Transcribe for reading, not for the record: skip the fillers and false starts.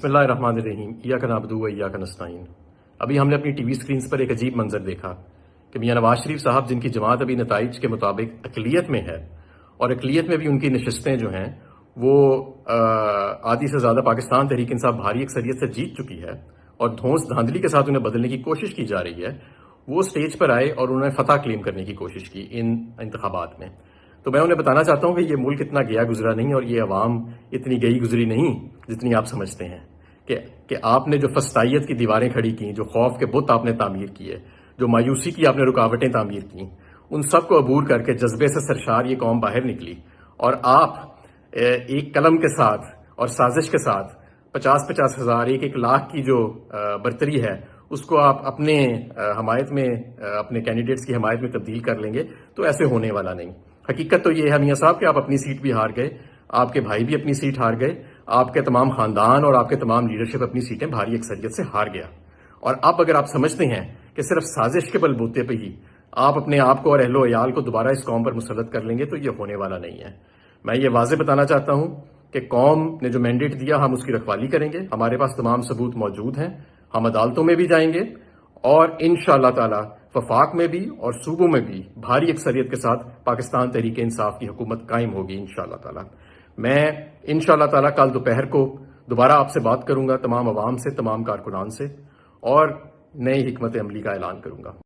بسم اللہ الرحمن الرحیم، ایاک نعبد و ایاک نستعین۔ ابھی ہم نے اپنی ٹی وی سکرینز پر ایک عجیب منظر دیکھا کہ میاں نواز شریف صاحب، جن کی جماعت ابھی نتائج کے مطابق اقلیت میں ہے، اور اقلیت میں بھی ان کی نشستیں جو ہیں وہ آدھی سے زیادہ پاکستان تحریک انصاف بھاری اکثریت سے جیت چکی ہے، اور دھونس دھاندلی کے ساتھ انہیں بدلنے کی کوشش کی جا رہی ہے، وہ سٹیج پر آئے اور انہوں نے فتح کلیم کرنے کی کوشش کی ان انتخابات میں۔ تو میں انہیں بتانا چاہتا ہوں کہ یہ ملک اتنا گیا گزرا نہیں، اور یہ عوام اتنی گئی گزری نہیں جتنی آپ سمجھتے ہیں کہ آپ نے جو فسطائیت کی دیواریں کھڑی کی، جو خوف کے بت آپ نے تعمیر کیے، جو مایوسی کی آپ نے رکاوٹیں تعمیر کی، ان سب کو عبور کر کے جذبے سے سرشار یہ قوم باہر نکلی، اور آپ ایک قلم کے ساتھ اور سازش کے ساتھ 50-50 ہزار 1 لاکھ کی جو برتری ہے اس کو آپ اپنے حمایت میں، اپنے کینڈیڈیٹس کی حمایت میں تبدیل کر لیں گے، تو ایسے ہونے والا نہیں۔ حقیقت تو یہ ہے میاں صاحب کہ آپ اپنی سیٹ بھی ہار گئے، آپ کے بھائی بھی اپنی سیٹ ہار گئے، آپ کے تمام خاندان اور آپ کے تمام لیڈرشپ اپنی سیٹیں بھاری اکثریت سے ہار گیا۔ اور اب اگر آپ سمجھتے ہیں کہ صرف سازش کے بل بوتے پہ ہی آپ اپنے آپ کو اور اہل و عیال کو دوبارہ اس قوم پر مسلط کر لیں گے، تو یہ ہونے والا نہیں ہے۔ میں یہ واضح بتانا چاہتا ہوں کہ قوم نے جو مینڈیٹ دیا ہم اس کی رکھوالی کریں گے، ہمارے پاس تمام ثبوت موجود ہیں، ہم عدالتوں میں بھی جائیں گے، اور انشاءاللہ تعالی وفاق میں بھی اور صوبوں میں بھی بھاری اکثریت کے ساتھ پاکستان تحریک انصاف کی حکومت قائم ہوگی انشاءاللہ تعالی۔ میں انشاءاللہ تعالی کل دوپہر کو دوبارہ آپ سے بات کروں گا، تمام عوام سے، تمام کارکنان سے، اور نئی حکمت عملی کا اعلان کروں گا۔